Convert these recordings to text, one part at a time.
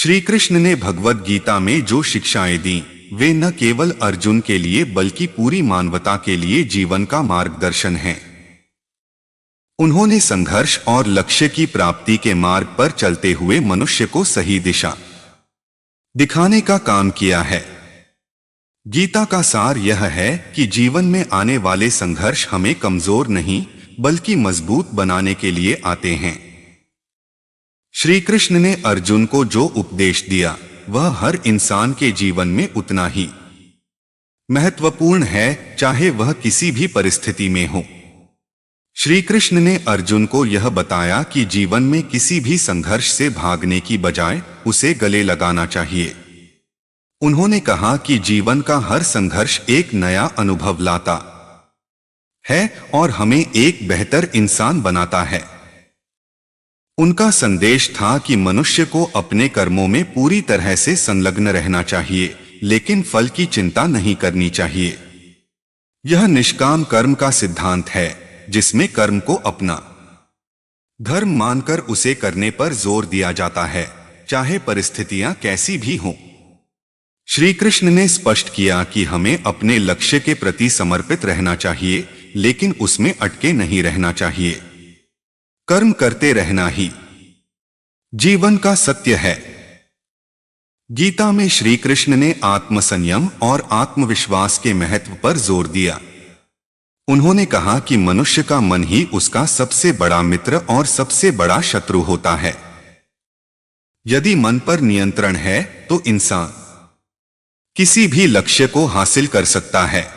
श्री कृष्ण ने भगवद गीता में जो शिक्षाएं दी वे न केवल अर्जुन के लिए बल्कि पूरी मानवता के लिए जीवन का मार्गदर्शन है। उन्होंने संघर्ष और लक्ष्य की प्राप्ति के मार्ग पर चलते हुए मनुष्य को सही दिशा दिखाने का काम किया है। गीता का सार यह है कि जीवन में आने वाले संघर्ष हमें कमजोर नहीं बल्कि मजबूत बनाने के लिए आते हैं। श्री कृष्ण ने अर्जुन को जो उपदेश दिया वह हर इंसान के जीवन में उतना ही महत्वपूर्ण है, चाहे वह किसी भी परिस्थिति में हो। श्री कृष्ण ने अर्जुन को यह बताया कि जीवन में किसी भी संघर्ष से भागने की बजाय उसे गले लगाना चाहिए। उन्होंने कहा कि जीवन का हर संघर्ष एक नया अनुभव लाता है और हमें एक बेहतर इंसान बनाता है। उनका संदेश था कि मनुष्य को अपने कर्मों में पूरी तरह से संलग्न रहना चाहिए, लेकिन फल की चिंता नहीं करनी चाहिए। यह निष्काम कर्म का सिद्धांत है, जिसमें कर्म को अपना धर्म मानकर उसे करने पर जोर दिया जाता है, चाहे परिस्थितियां कैसी भी हों। श्री कृष्ण ने स्पष्ट किया कि हमें अपने लक्ष्य के प्रति समर्पित रहना चाहिए, लेकिन उसमें अटके नहीं रहना चाहिए। कर्म करते रहना ही जीवन का सत्य है। गीता में श्री कृष्ण ने आत्मसंयम और आत्मविश्वास के महत्व पर जोर दिया। उन्होंने कहा कि मनुष्य का मन ही उसका सबसे बड़ा मित्र और सबसे बड़ा शत्रु होता है। यदि मन पर नियंत्रण है तो इंसान किसी भी लक्ष्य को हासिल कर सकता है।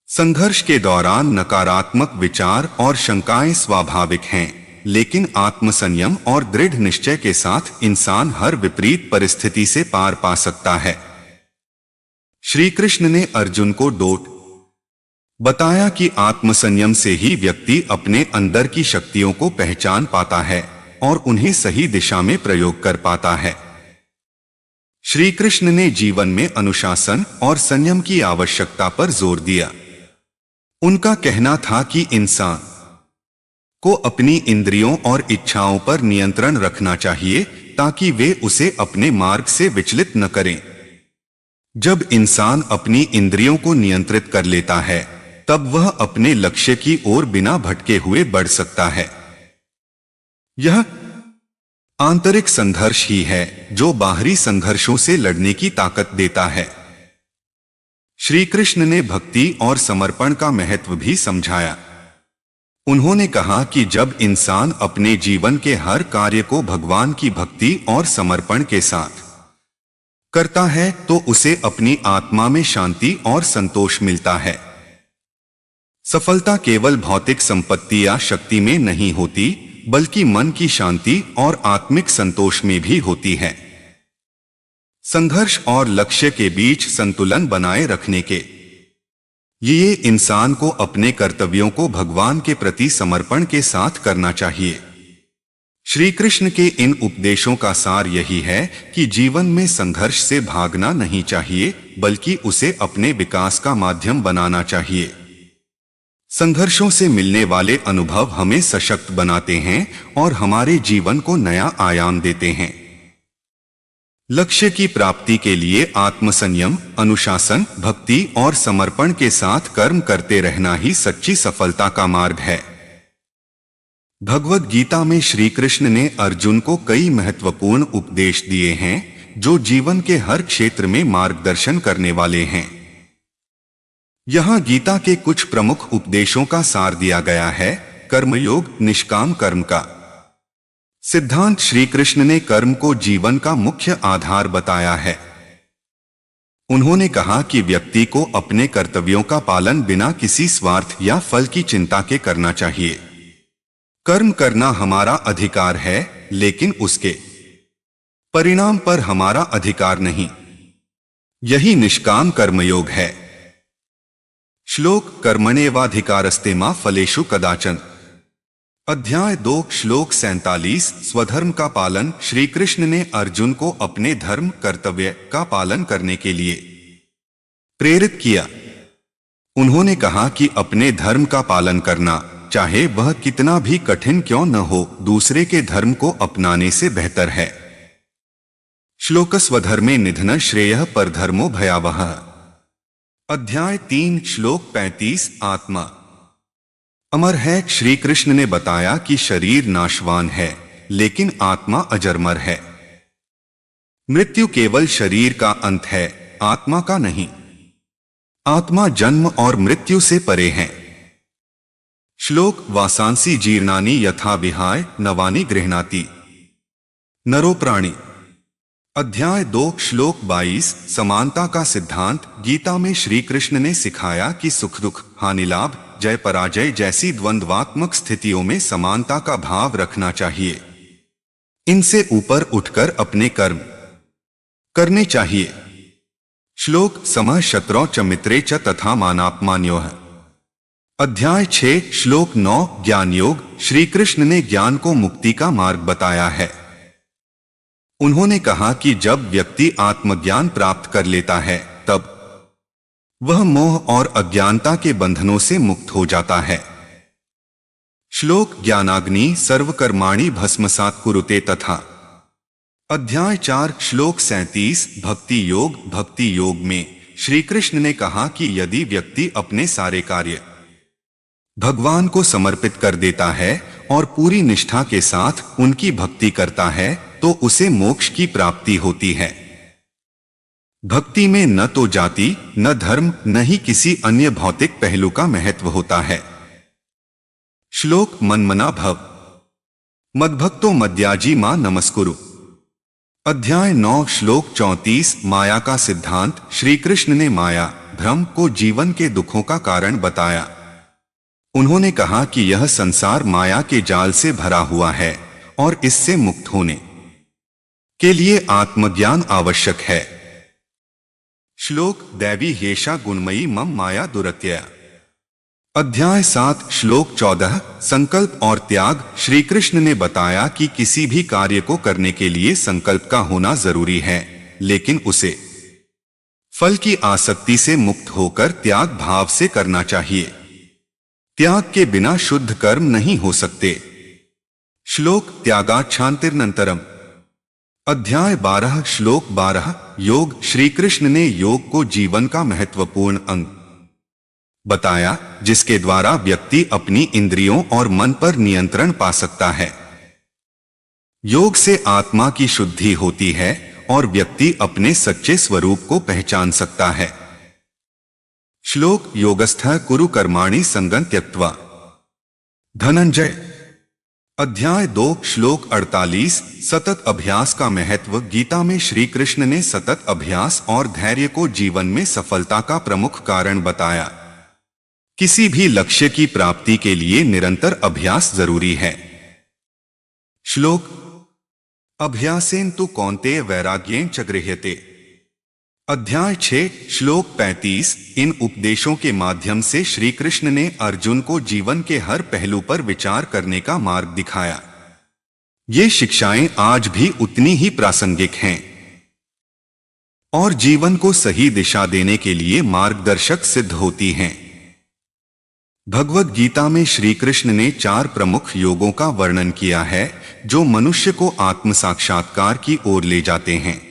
संघर्ष के दौरान नकारात्मक विचार और शंकाएं स्वाभाविक हैं, लेकिन आत्मसंयम और दृढ़ निश्चय के साथ इंसान हर विपरीत परिस्थिति से पार पा सकता है। श्री कृष्ण ने अर्जुन को बताया कि आत्मसंयम से ही व्यक्ति अपने अंदर की शक्तियों को पहचान पाता है और उन्हें सही दिशा में प्रयोग कर पाता है। श्री कृष्ण ने जीवन में अनुशासन और संयम की आवश्यकता पर जोर दिया। उनका कहना था कि इंसान को अपनी इंद्रियों और इच्छाओं पर नियंत्रण रखना चाहिए ताकि वे उसे अपने मार्ग से विचलित न करें। जब इंसान अपनी इंद्रियों को नियंत्रित कर लेता है तब वह अपने लक्ष्य की ओर बिना भटके हुए बढ़ सकता है। यह आंतरिक संघर्ष ही है जो बाहरी संघर्षों से लड़ने की ताकत देता है। श्री कृष्ण ने भक्ति और समर्पण का महत्व भी समझाया। उन्होंने कहा कि जब इंसान अपने जीवन के हर कार्य को भगवान की भक्ति और समर्पण के साथ करता है तो उसे अपनी आत्मा में शांति और संतोष मिलता है। सफलता केवल भौतिक संपत्ति या शक्ति में नहीं होती, बल्कि मन की शांति और आत्मिक संतोष में भी होती है। संघर्ष और लक्ष्य के बीच संतुलन बनाए रखने के लिए इंसान को अपने कर्तव्यों को भगवान के प्रति समर्पण के साथ करना चाहिए। श्री कृष्ण के इन उपदेशों का सार यही है कि जीवन में संघर्ष से भागना नहीं चाहिए, बल्कि उसे अपने विकास का माध्यम बनाना चाहिए। संघर्षों से मिलने वाले अनुभव हमें सशक्त बनाते हैं और हमारे जीवन को नया आयाम देते हैं। लक्ष्य की प्राप्ति के लिए आत्मसंयम, अनुशासन, भक्ति और समर्पण के साथ कर्म करते रहना ही सच्ची सफलता का मार्ग है। भगवद गीता में श्री कृष्ण ने अर्जुन को कई महत्वपूर्ण उपदेश दिए हैं जो जीवन के हर क्षेत्र में मार्गदर्शन करने वाले हैं। यहाँ गीता के कुछ प्रमुख उपदेशों का सार दिया गया है। कर्मयोग, निष्काम कर्म का सिद्धांत। श्री कृष्ण ने कर्म को जीवन का मुख्य आधार बताया है। उन्होंने कहा कि व्यक्ति को अपने कर्तव्यों का पालन बिना किसी स्वार्थ या फल की चिंता के करना चाहिए। कर्म करना हमारा अधिकार है, लेकिन उसके परिणाम पर हमारा अधिकार नहीं। यही निष्काम कर्मयोग है। श्लोक कर्मण्येवाधिकारस्ते मा फलेषु कदाचन। अध्याय 2 श्लोक 47। स्वधर्म का पालन। श्री कृष्ण ने अर्जुन को अपने धर्म कर्तव्य का पालन करने के लिए प्रेरित किया। उन्होंने कहा कि अपने धर्म का पालन करना, चाहे वह कितना भी कठिन क्यों न हो, दूसरे के धर्म को अपनाने से बेहतर है। श्लोकस्वधर्मे निधन श्रेयः परधर्मो भयावहः। अध्याय 3 श्लोक 35 आत्मा अमर है। श्री कृष्ण ने बताया कि शरीर नाशवान है लेकिन आत्मा अजरमर है। मृत्यु केवल शरीर का अंत है, आत्मा का नहीं। आत्मा जन्म और मृत्यु से परे है। श्लोक वासांसी जीर्णानि यथा विहाय नवानि गृह्णाति नरो प्राणी। अध्याय 2 श्लोक 22 समानता का सिद्धांत। गीता में श्री कृष्ण ने सिखाया कि सुख दुख, हानि लाभ, जय पराजय जैसी द्वंद्वात्मक स्थितियों में समानता का भाव रखना चाहिए। इनसे ऊपर उठकर अपने कर्म करने चाहिए। श्लोक समः शत्रौ च मित्रे च तथा मानापमान्योः। अध्याय 6 श्लोक 9 ज्ञान योग। श्री कृष्ण ने ज्ञान को मुक्ति का मार्ग बताया है। उन्होंने कहा कि जब व्यक्ति आत्मज्ञान प्राप्त कर लेता है तब वह मोह और अज्ञानता के बंधनों से मुक्त हो जाता है। श्लोक ज्ञानाग्नि सर्वकर्माणि भस्मसात् कुरुते तथा। अध्याय 4 श्लोक 37 भक्ति योग। भक्ति योग में श्री कृष्ण ने कहा कि यदि व्यक्ति अपने सारे कार्य भगवान को समर्पित कर देता है और पूरी निष्ठा के साथ उनकी भक्ति करता है तो उसे मोक्ष की प्राप्ति होती है। भक्ति में न तो जाति, न धर्म, न ही किसी अन्य भौतिक पहलू का महत्व होता है। श्लोक मन्मना भव मद्भक्तो मद्याजी मां नमस्कुरु। अध्याय 9 श्लोक 34 माया का सिद्धांत। श्री कृष्ण ने माया भ्रम को जीवन के दुखों का कारण बताया। उन्होंने कहा कि यह संसार माया के जाल से भरा हुआ है और इससे मुक्त होने के लिए आत्मज्ञान आवश्यक है। श्लोक दैवी हेषा गुणमयी मम माया दुरत्यया। अध्याय 7 श्लोक 14 संकल्प और त्याग। श्री कृष्ण ने बताया कि किसी भी कार्य को करने के लिए संकल्प का होना जरूरी है, लेकिन उसे फल की आसक्ति से मुक्त होकर त्याग भाव से करना चाहिए। त्याग के बिना शुद्ध कर्म नहीं हो सकते। श्लोक त्यागात् शान्तिरनन्तरम्। अध्याय 12 श्लोक 12 योग। श्री कृष्ण ने योग को जीवन का महत्वपूर्ण अंग बताया, जिसके द्वारा व्यक्ति अपनी इंद्रियों और मन पर नियंत्रण पा सकता है। योग से आत्मा की शुद्धि होती है और व्यक्ति अपने सच्चे स्वरूप को पहचान सकता है। श्लोक योगस्थः कुरु कर्माणि संगं त्यक्त्वा। धनंजय। अध्याय 2 श्लोक 48 सतत अभ्यास का महत्व। गीता में श्री कृष्ण ने सतत अभ्यास और धैर्य को जीवन में सफलता का प्रमुख कारण बताया। किसी भी लक्ष्य की प्राप्ति के लिए निरंतर अभ्यास जरूरी है। श्लोक अभ्यासेन तु कौन्तेय वैराग्येन च गृह्यते। अध्याय 6 श्लोक 35 इन उपदेशों के माध्यम से श्री कृष्ण ने अर्जुन को जीवन के हर पहलू पर विचार करने का मार्ग दिखाया। ये शिक्षाएं आज भी उतनी ही प्रासंगिक हैं और जीवन को सही दिशा देने के लिए मार्गदर्शक सिद्ध होती हैं। भगवद गीता में श्री कृष्ण ने 4 प्रमुख योगों का वर्णन किया है जो मनुष्य को आत्म साक्षात्कार की ओर ले जाते हैं।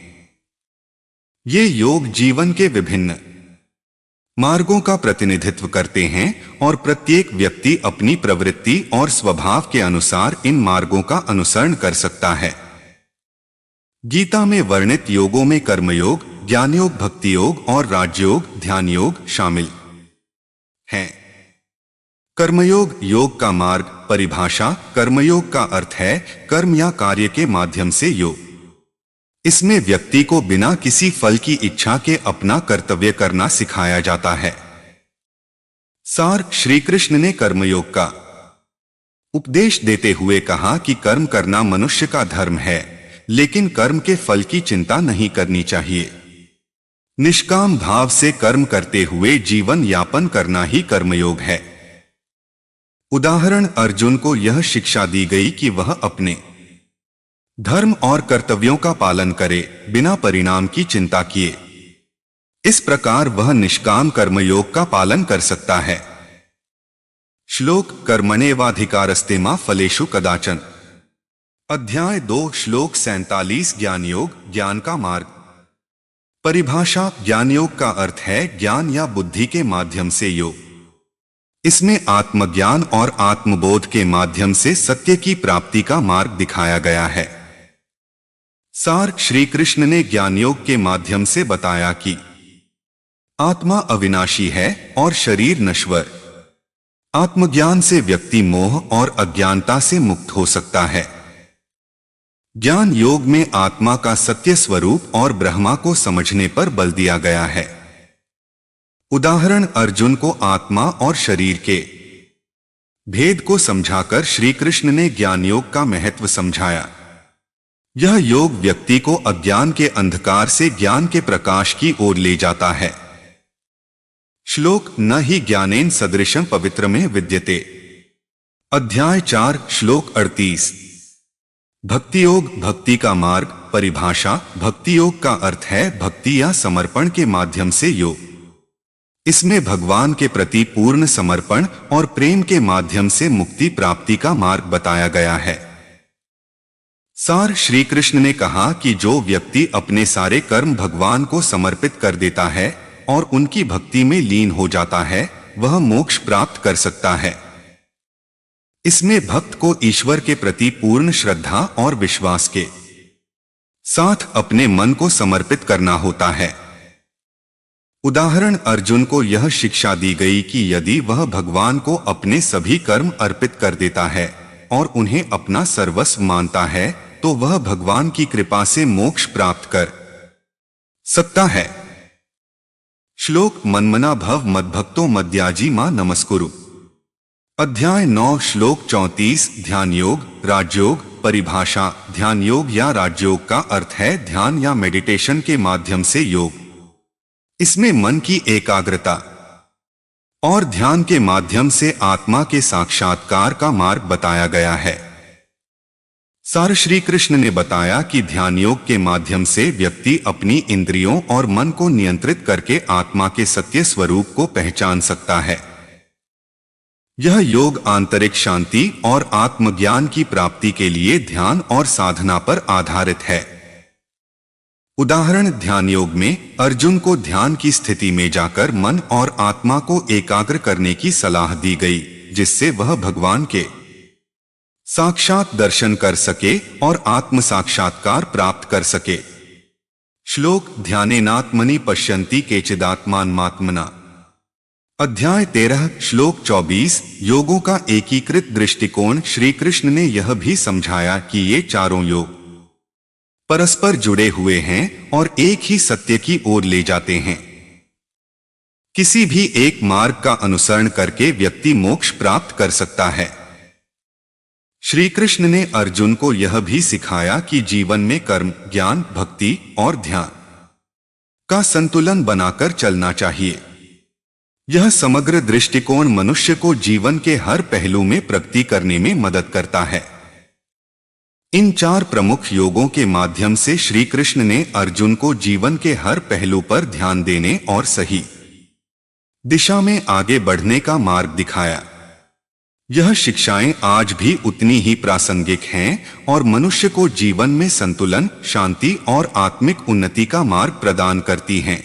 ये योग जीवन के विभिन्न मार्गों का प्रतिनिधित्व करते हैं और प्रत्येक व्यक्ति अपनी प्रवृत्ति और स्वभाव के अनुसार इन मार्गों का अनुसरण कर सकता है। गीता में वर्णित योगों में कर्मयोग, ज्ञान योग, भक्ति योग और राजयोग, ध्यान योग शामिल हैं। कर्मयोग योग का मार्ग। परिभाषा। कर्मयोग का अर्थ है कर्म या कार्य के माध्यम से योग। इसमें व्यक्ति को बिना किसी फल की इच्छा के अपना कर्तव्य करना सिखाया जाता है। सार। श्री कृष्ण ने कर्मयोग का उपदेश देते हुए कहा कि कर्म करना मनुष्य का धर्म है, लेकिन कर्म के फल की चिंता नहीं करनी चाहिए। निष्काम भाव से कर्म करते हुए जीवन यापन करना ही कर्मयोग है। उदाहरण अर्जुन को यह शिक्षा दी गई कि वह अपने धर्म और कर्तव्यों का पालन करे बिना परिणाम की चिंता किए। इस प्रकार वह निष्काम कर्मयोग का पालन कर सकता है। श्लोक कर्मण्येवाधिकारस्ते मा फलेषु कदाचन। अध्याय 2 श्लोक 47 ज्ञान योग ज्ञान का मार्ग। परिभाषा। ज्ञान योग का अर्थ है ज्ञान या बुद्धि के माध्यम से योग। इसमें आत्मज्ञान और आत्मबोध के माध्यम से सत्य की प्राप्ति का मार्ग दिखाया गया है। सार। श्री कृष्ण ने ज्ञान योग के माध्यम से बताया कि आत्मा अविनाशी है और शरीर नश्वर। आत्मज्ञान से व्यक्ति मोह और अज्ञानता से मुक्त हो सकता है। ज्ञान योग में आत्मा का सत्य स्वरूप और ब्रह्मा को समझने पर बल दिया गया है। उदाहरण। अर्जुन को आत्मा और शरीर के भेद को समझाकर श्री कृष्ण ने ज्ञान योग का महत्व समझाया। यह योग व्यक्ति को अज्ञान के अंधकार से ज्ञान के प्रकाश की ओर ले जाता है। श्लोक। न ही ज्ञानेन सदृशं पवित्रमेव विद्यते। अध्याय 4 श्लोक 38। भक्ति योग भक्ति का मार्ग। परिभाषा। भक्ति योग का अर्थ है भक्ति या समर्पण के माध्यम से योग। इसमें भगवान के प्रति पूर्ण समर्पण और प्रेम के माध्यम से मुक्ति प्राप्ति का मार्ग बताया गया है। सार। श्री कृष्ण ने कहा कि जो व्यक्ति अपने सारे कर्म भगवान को समर्पित कर देता है और उनकी भक्ति में लीन हो जाता है वह मोक्ष प्राप्त कर सकता है। इसमें भक्त को ईश्वर के प्रति पूर्ण श्रद्धा और विश्वास के साथ अपने मन को समर्पित करना होता है। उदाहरण। अर्जुन को यह शिक्षा दी गई कि यदि वह भगवान को अपने सभी कर्म अर्पित कर देता है और उन्हें अपना सर्वस्व मानता है तो वह भगवान की कृपा से मोक्ष प्राप्त कर सकता है। श्लोक। मन्मना भव मद्भक्तो मद्याजी मां नमस्कुरु। अध्याय 9 श्लोक 34। ध्यान योग राजयोग। परिभाषा। ध्यान योग या राजयोग का अर्थ है ध्यान या मेडिटेशन के माध्यम से योग। इसमें मन की एकाग्रता और ध्यान के माध्यम से आत्मा के साक्षात्कार का मार्ग बताया गया है। सार। श्री कृष्ण ने बताया कि ध्यान योग के माध्यम से व्यक्ति अपनी इंद्रियों और मन को नियंत्रित करके आत्मा के सत्य स्वरूप को पहचान सकता है। यह योग आंतरिक शांति और आत्मज्ञान की प्राप्ति के लिए ध्यान और साधना पर आधारित है। उदाहरण। ध्यान योग में अर्जुन को ध्यान की स्थिति में जाकर मन और आत्मा को एकाग्र करने की सलाह दी गई जिससे वह भगवान के साक्षात दर्शन कर सके और आत्म साक्षात्कार प्राप्त कर सके। श्लोक। ध्यानेनात्मनि पश्यन्ति केचिदात्मानमात्मना। अध्याय 13 श्लोक 24। योगों का एकीकृत दृष्टिकोण। श्री कृष्ण ने यह भी समझाया कि ये चारों योग परस्पर जुड़े हुए हैं और एक ही सत्य की ओर ले जाते हैं। किसी भी एक मार्ग का अनुसरण करके व्यक्ति मोक्ष प्राप्त कर सकता है। श्री कृष्ण ने अर्जुन को यह भी सिखाया कि जीवन में कर्म ज्ञान भक्ति और ध्यान का संतुलन बनाकर चलना चाहिए। यह समग्र दृष्टिकोण मनुष्य को जीवन के हर पहलू में प्रगति करने में मदद करता है। इन 4 प्रमुख योगों के माध्यम से श्री कृष्ण ने अर्जुन को जीवन के हर पहलू पर ध्यान देने और सही दिशा में आगे बढ़ने का मार्ग दिखाया। यह शिक्षाएं आज भी उतनी ही प्रासंगिक हैं और मनुष्य को जीवन में संतुलन शांति और आत्मिक उन्नति का मार्ग प्रदान करती हैं।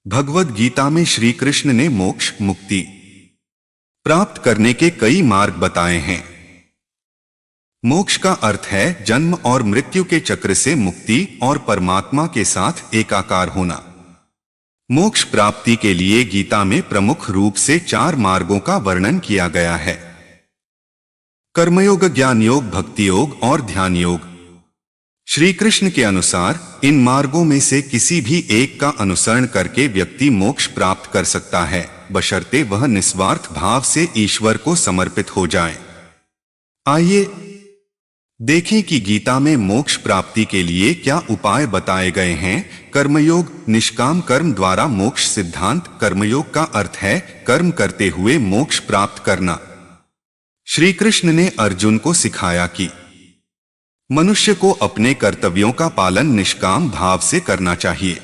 भगवद गीता में श्री कृष्ण ने मोक्ष मुक्ति प्राप्त करने के कई मार्ग बताए हैं। मोक्ष का अर्थ है जन्म और मृत्यु के चक्र से मुक्ति और परमात्मा के साथ एकाकार होना। मोक्ष प्राप्ति के लिए गीता में प्रमुख रूप से 4 मार्गों का वर्णन किया गया है। कर्मयोग ज्ञान योग भक्ति योग और ध्यान योग। श्री कृष्ण के अनुसार इन मार्गों में से किसी भी एक का अनुसरण करके व्यक्ति मोक्ष प्राप्त कर सकता है बशर्ते वह निस्वार्थ भाव से ईश्वर को समर्पित हो जाए। आइए देखें कि गीता में मोक्ष प्राप्ति के लिए क्या उपाय बताए गए हैं। कर्मयोग निष्काम कर्म द्वारा मोक्ष सिद्धांत। कर्मयोग का अर्थ है कर्म करते हुए मोक्ष प्राप्त करना। श्री कृष्ण ने अर्जुन को सिखाया कि मनुष्य को अपने कर्तव्यों का पालन निष्काम भाव से करना चाहिए।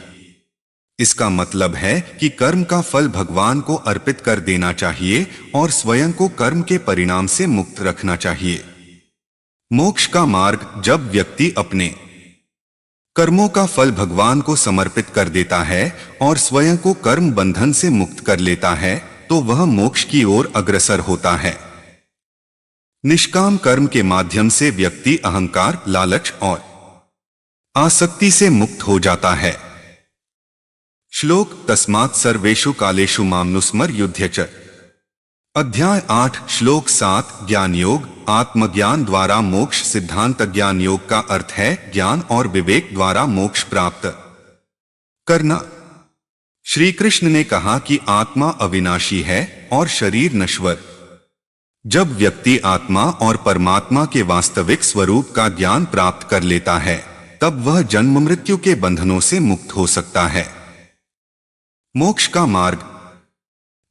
इसका मतलब है कि कर्म का फल भगवान को अर्पित कर देना चाहिए और स्वयं को कर्म के परिणाम से मुक्त रखना चाहिए। मोक्ष का मार्ग। जब व्यक्ति अपने कर्मों का फल भगवान को समर्पित कर देता है और स्वयं को कर्म बंधन से मुक्त कर लेता है तो वह मोक्ष की ओर अग्रसर होता है। निष्काम कर्म के माध्यम से व्यक्ति अहंकार, लालच और आसक्ति से मुक्त हो जाता है। श्लोक तस्मात् सर्वेषु कालेषु मामनुस्मर युध्यच। अध्याय 8 श्लोक 7 ज्ञान योग। आत्मज्ञान द्वारा मोक्ष। सिद्धांत ज्ञान योग का अर्थ है ज्ञान और विवेक द्वारा मोक्ष प्राप्त करना। श्री कृष्ण ने कहा कि आत्मा अविनाशी है और शरीर नश्वर। जब व्यक्ति आत्मा और परमात्मा के वास्तविक स्वरूप का ज्ञान प्राप्त कर लेता है तब वह जन्म मृत्यु के बंधनों से मुक्त हो सकता है। मोक्ष का मार्ग।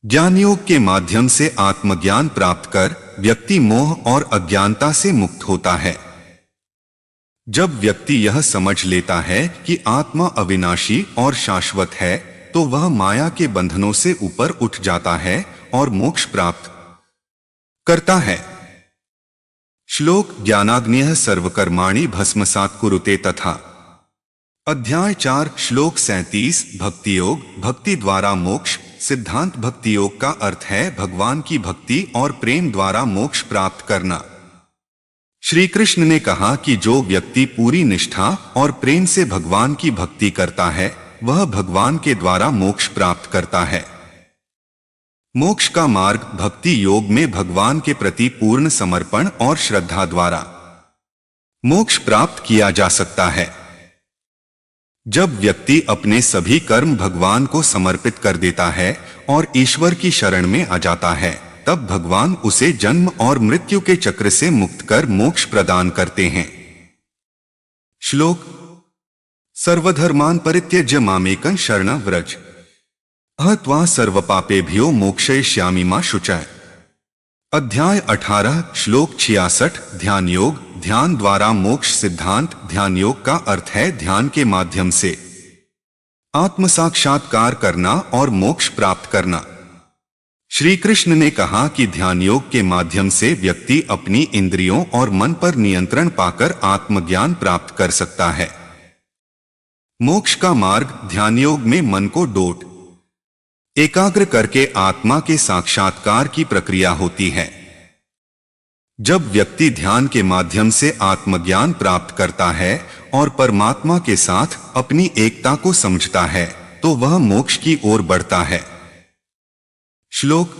ज्ञान योग के माध्यम से आत्मज्ञान प्राप्त कर व्यक्ति मोह और अज्ञानता से मुक्त होता है। जब व्यक्ति यह समझ लेता है कि आत्मा अविनाशी और शाश्वत है तो वह माया के बंधनों से ऊपर उठ जाता है और मोक्ष प्राप्त करता है। श्लोक ज्ञानाग्न्यः सर्वकर्माणि भस्मसात् कुरुते तथा। अध्याय 4 श्लोक 37 भक्ति योग। भक्ति द्वारा मोक्ष। सिद्धांत भक्ति योग का अर्थ है भगवान की भक्ति और प्रेम द्वारा मोक्ष प्राप्त करना। श्री कृष्ण ने कहा कि जो व्यक्ति पूरी निष्ठा और प्रेम से भगवान की भक्ति करता है वह भगवान के द्वारा मोक्ष प्राप्त करता है। मोक्ष का मार्ग। भक्ति योग में भगवान के प्रति पूर्ण समर्पण और श्रद्धा द्वारा मोक्ष प्राप्त किया जा सकता है। जब व्यक्ति अपने सभी कर्म भगवान को समर्पित कर देता है और ईश्वर की शरण में आ जाता है तब भगवान उसे जन्म और मृत्यु के चक्र से मुक्त कर मोक्ष प्रदान करते हैं। श्लोक सर्वधर्मान् परित्यज्य मामेकं शरणं व्रज अहं त्वा सर्वपापेभ्यो मोक्षयिष्यामि मा शुचः। अध्याय 18 श्लोक 66 ध्यान योग। ध्यान द्वारा मोक्ष। सिद्धांत ध्यान योग का अर्थ है ध्यान के माध्यम से आत्म साक्षात्कार करना और मोक्ष प्राप्त करना। श्री कृष्ण ने कहा कि ध्यान योग के माध्यम से व्यक्ति अपनी इंद्रियों और मन पर नियंत्रण पाकर आत्मज्ञान प्राप्त कर सकता है। मोक्ष का मार्ग। ध्यान योग में मन को डोट एकाग्र करके आत्मा के साक्षात्कार की प्रक्रिया होती है। जब व्यक्ति ध्यान के माध्यम से आत्मज्ञान प्राप्त करता है और परमात्मा के साथ अपनी एकता को समझता है तो वह मोक्ष की ओर बढ़ता है। श्लोक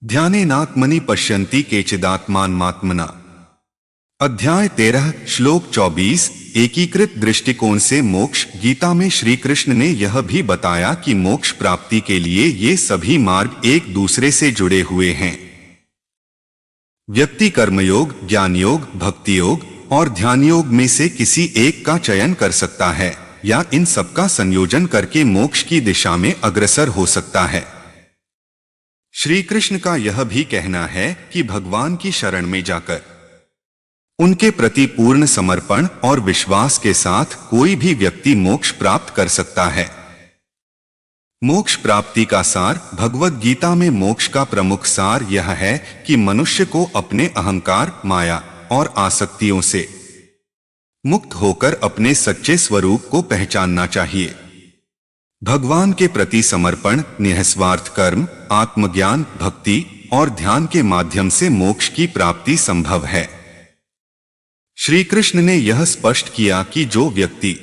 ध्यानेनात्मनि पश्यन्ति केचिदात्मानमात्मना। अध्याय 13 श्लोक 24 एकीकृत दृष्टिकोण से मोक्ष। गीता में श्री कृष्ण ने यह भी बताया कि मोक्ष प्राप्ति के लिए ये सभी मार्ग एक दूसरे से जुड़े हुए हैं। व्यक्ति कर्मयोग, ज्ञान योग, भक्ति योग और ध्यान योग में से किसी एक का चयन कर सकता है या इन सबका संयोजन करके मोक्ष की दिशा में अग्रसर हो सकता है। श्री कृष्ण का यह भी कहना है कि भगवान की शरण में जाकर उनके प्रति पूर्ण समर्पण और विश्वास के साथ कोई भी व्यक्ति मोक्ष प्राप्त कर सकता है। मोक्ष प्राप्ति का सार। भगवद गीता में मोक्ष का प्रमुख सार यह है कि मनुष्य को अपने अहंकार, माया और आसक्तियों से मुक्त होकर अपने सच्चे स्वरूप को पहचानना चाहिए। भगवान के प्रति समर्पण, निःस्वार्थ कर्म, आत्मज्ञान, भक्ति और ध्यान के माध्यम से मोक्ष की प्राप्ति संभव है। श्री कृष्ण ने यह स्पष्ट किया कि जो व्यक्ति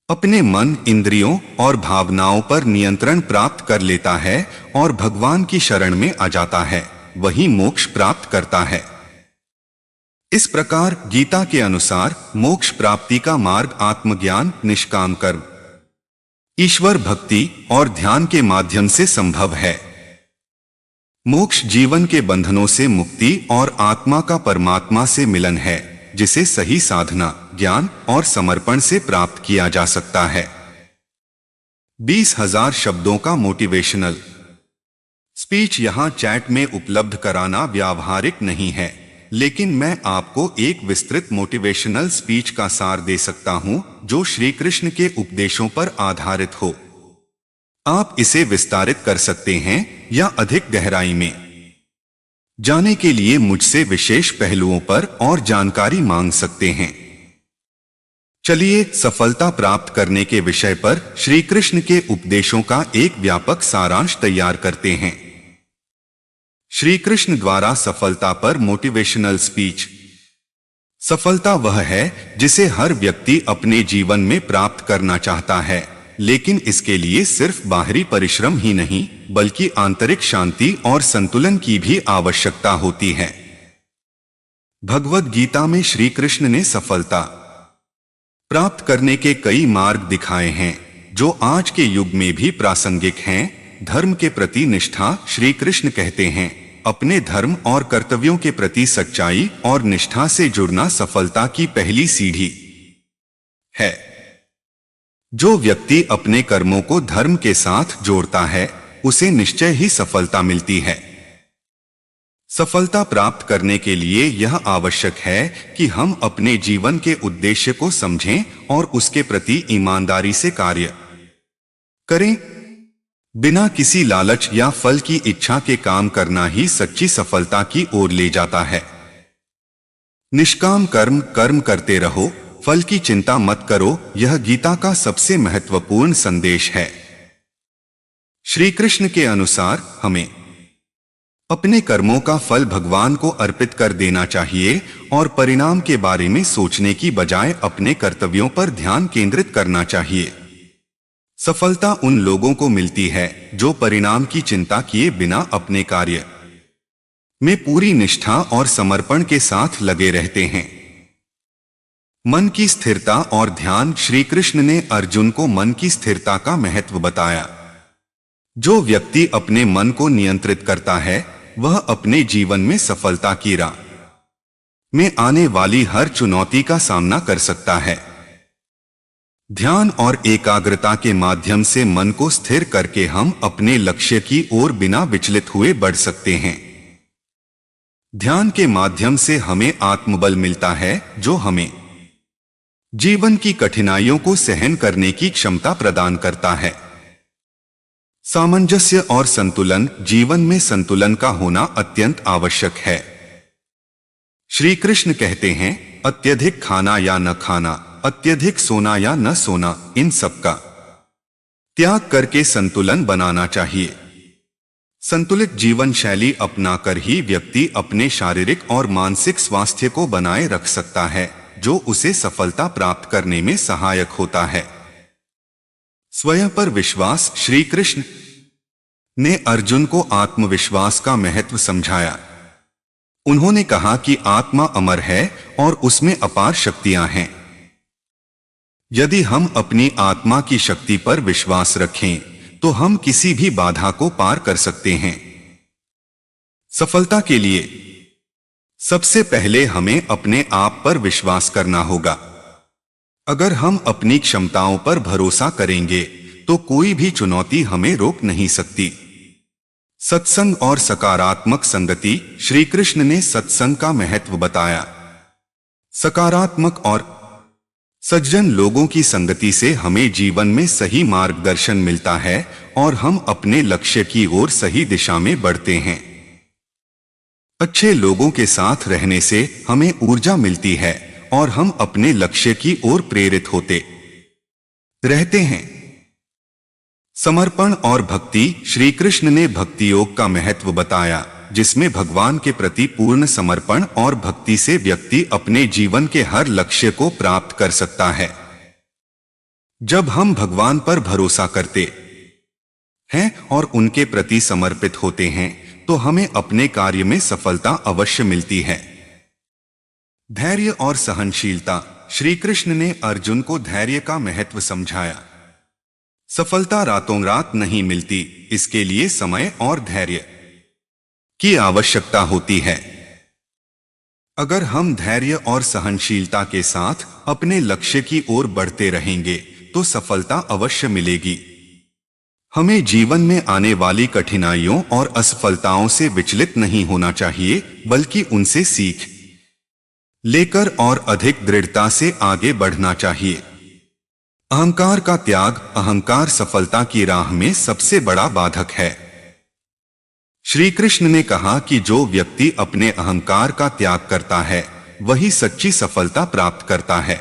अपने मन, इंद्रियों और भावनाओं पर नियंत्रण प्राप्त कर लेता है और भगवान की शरण में आ जाता है वही मोक्ष प्राप्त करता है। इस प्रकार गीता के अनुसार मोक्ष प्राप्ति का मार्ग आत्मज्ञान, निष्काम कर्म, ईश्वर भक्ति और ध्यान के माध्यम से संभव है। मोक्ष जीवन के बंधनों से मुक्ति और आत्मा का परमात्मा से मिलन है जिसे सही साधना, ज्ञान और समर्पण से प्राप्त किया जा सकता है। 20,000 शब्दों का मोटिवेशनल स्पीच यहां चैट में उपलब्ध कराना व्यावहारिक नहीं है, लेकिन मैं आपको एक विस्तृत मोटिवेशनल स्पीच का सार दे सकता हूं जो श्री कृष्ण के उपदेशों पर आधारित हो। आप इसे विस्तारित कर सकते हैं या अधिक गहराई में जाने के लिए मुझसे विशेष पहलुओं पर और जानकारी मांग सकते हैं। चलिए सफलता प्राप्त करने के विषय पर श्री कृष्ण के उपदेशों का एक व्यापक सारांश तैयार करते हैं। श्री कृष्ण द्वारा सफलता पर मोटिवेशनल स्पीच। सफलता वह है जिसे हर व्यक्ति अपने जीवन में प्राप्त करना चाहता है, लेकिन इसके लिए सिर्फ बाहरी परिश्रम ही नहीं बल्कि आंतरिक शांति और संतुलन की भी आवश्यकता होती है। भगवद गीता में श्री कृष्ण ने सफलता प्राप्त करने के कई मार्ग दिखाए हैं जो आज के युग में भी प्रासंगिक हैं। धर्म के प्रति निष्ठा। श्री कृष्ण कहते हैं, अपने धर्म और कर्तव्यों के प्रति सच्चाई और निष्ठा से जुड़ना सफलता की पहली सीढ़ी है। जो व्यक्ति अपने कर्मों को धर्म के साथ जोड़ता है उसे निश्चय ही सफलता मिलती है। सफलता प्राप्त करने के लिए यह आवश्यक है कि हम अपने जीवन के उद्देश्य को समझें और उसके प्रति ईमानदारी से कार्य करें। बिना किसी लालच या फल की इच्छा के काम करना ही सच्ची सफलता की ओर ले जाता है। निष्काम कर्म करते रहो, फल की चिंता मत करो, यह गीता का सबसे महत्वपूर्ण संदेश है। श्री कृष्ण के अनुसार हमें अपने कर्मों का फल भगवान को अर्पित कर देना चाहिए और परिणाम के बारे में सोचने की बजाय अपने कर्तव्यों पर ध्यान केंद्रित करना चाहिए। सफलता उन लोगों को मिलती है जो परिणाम की चिंता किए बिना अपने कार्य में पूरी निष्ठा और समर्पण के साथ लगे रहते हैं। मन की स्थिरता और ध्यान। श्री कृष्ण ने अर्जुन को मन की स्थिरता का महत्व बताया। जो व्यक्ति अपने मन को नियंत्रित करता है वह अपने जीवन में सफलता की राह में आने वाली हर चुनौती का सामना कर सकता है। ध्यान और एकाग्रता के माध्यम से मन को स्थिर करके हम अपने लक्ष्य की ओर बिना विचलित हुए बढ़ सकते हैं। ध्यान के माध्यम से हमें आत्मबल मिलता है जो हमें जीवन की कठिनाइयों को सहन करने की क्षमता प्रदान करता है। सामंजस्य और संतुलन। जीवन में संतुलन का होना अत्यंत आवश्यक है। श्री कृष्ण कहते हैं, अत्यधिक खाना या न खाना, अत्यधिक सोना या न सोना, इन सब का त्याग करके संतुलन बनाना चाहिए। संतुलित जीवन शैली अपनाकर ही व्यक्ति अपने शारीरिक और मानसिक स्वास्थ्य को बनाए रख सकता है जो उसे सफलता प्राप्त करने में सहायक होता है। स्वयं पर विश्वास। श्री कृष्ण ने अर्जुन को आत्मविश्वास का महत्व समझाया। उन्होंने कहा कि आत्मा अमर है और उसमें अपार शक्तियां हैं। यदि हम अपनी आत्मा की शक्ति पर विश्वास रखें तो हम किसी भी बाधा को पार कर सकते हैं। सफलता के लिए सबसे पहले हमें अपने आप पर विश्वास करना होगा। अगर हम अपनी क्षमताओं पर भरोसा करेंगे तो कोई भी चुनौती हमें रोक नहीं सकती। सत्संग और सकारात्मक संगति। श्री कृष्ण ने सत्संग का महत्व बताया। सकारात्मक और सज्जन लोगों की संगति से हमें जीवन में सही मार्गदर्शन मिलता है और हम अपने लक्ष्य की ओर सही दिशा में बढ़ते हैं। अच्छे लोगों के साथ रहने से हमें ऊर्जा मिलती है और हम अपने लक्ष्य की ओर प्रेरित होते रहते हैं। समर्पण और भक्ति। श्री कृष्ण ने भक्ति योग का महत्व बताया जिसमें भगवान के प्रति पूर्ण समर्पण और भक्ति से व्यक्ति अपने जीवन के हर लक्ष्य को प्राप्त कर सकता है। जब हम भगवान पर भरोसा करते हैं और उनके प्रति समर्पित होते हैं तो हमें अपने कार्य में सफलता अवश्य मिलती है। धैर्य और सहनशीलता। श्री कृष्ण ने अर्जुन को धैर्य का महत्व समझाया। सफलता रातों रात नहीं मिलती, इसके लिए समय और धैर्य की आवश्यकता होती है। अगर हम धैर्य और सहनशीलता के साथ अपने लक्ष्य की ओर बढ़ते रहेंगे तो सफलता अवश्य मिलेगी। हमें जीवन में आने वाली कठिनाइयों और असफलताओं से विचलित नहीं होना चाहिए बल्कि उनसे सीख लेकर और अधिक दृढ़ता से आगे बढ़ना चाहिए। अहंकार का त्याग। अहंकार सफलता की राह में सबसे बड़ा बाधक है। श्री कृष्ण ने कहा कि जो व्यक्ति अपने अहंकार का त्याग करता है वही सच्ची सफलता प्राप्त करता है।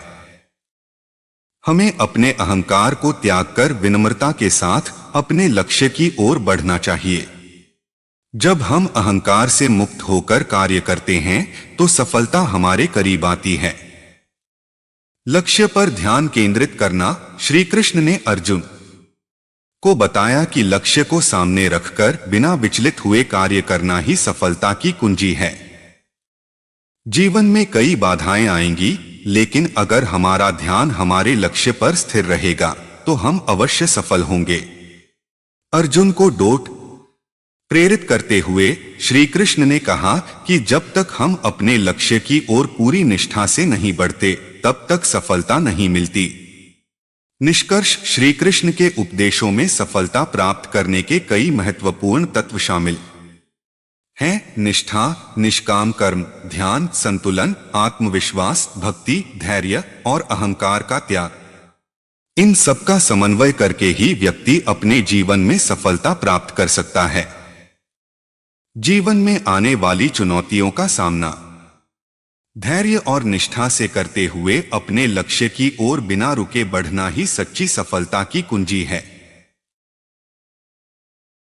हमें अपने अहंकार को त्याग कर विनम्रता के साथ अपने लक्ष्य की ओर बढ़ना चाहिए। जब हम अहंकार से मुक्त होकर कार्य करते हैं तो सफलता हमारे करीब आती है। लक्ष्य पर ध्यान केंद्रित करना। श्री कृष्ण ने अर्जुन को बताया कि लक्ष्य को सामने रखकर बिना विचलित हुए कार्य करना ही सफलता की कुंजी है। जीवन में कई बाधाएं आएंगी, लेकिन अगर हमारा ध्यान हमारे लक्ष्य पर स्थिर रहेगा तो हम अवश्य सफल होंगे। अर्जुन को डोट प्रेरित करते हुए श्री कृष्ण ने कहा कि जब तक हम अपने लक्ष्य की ओर पूरी निष्ठा से नहीं बढ़ते तब तक सफलता नहीं मिलती। निष्कर्ष, श्री कृष्ण के उपदेशों में सफलता प्राप्त करने के कई महत्वपूर्ण तत्व शामिल हैं। निष्ठा, निष्काम कर्म, ध्यान, संतुलन, आत्मविश्वास, भक्ति, धैर्य और अहंकार का त्याग। इन सब का समन्वय करके ही व्यक्ति अपने जीवन में सफलता प्राप्त कर सकता है। जीवन में आने वाली चुनौतियों का सामना धैर्य और निष्ठा से करते हुए अपने लक्ष्य की ओर बिना रुके बढ़ना ही सच्ची सफलता की कुंजी है।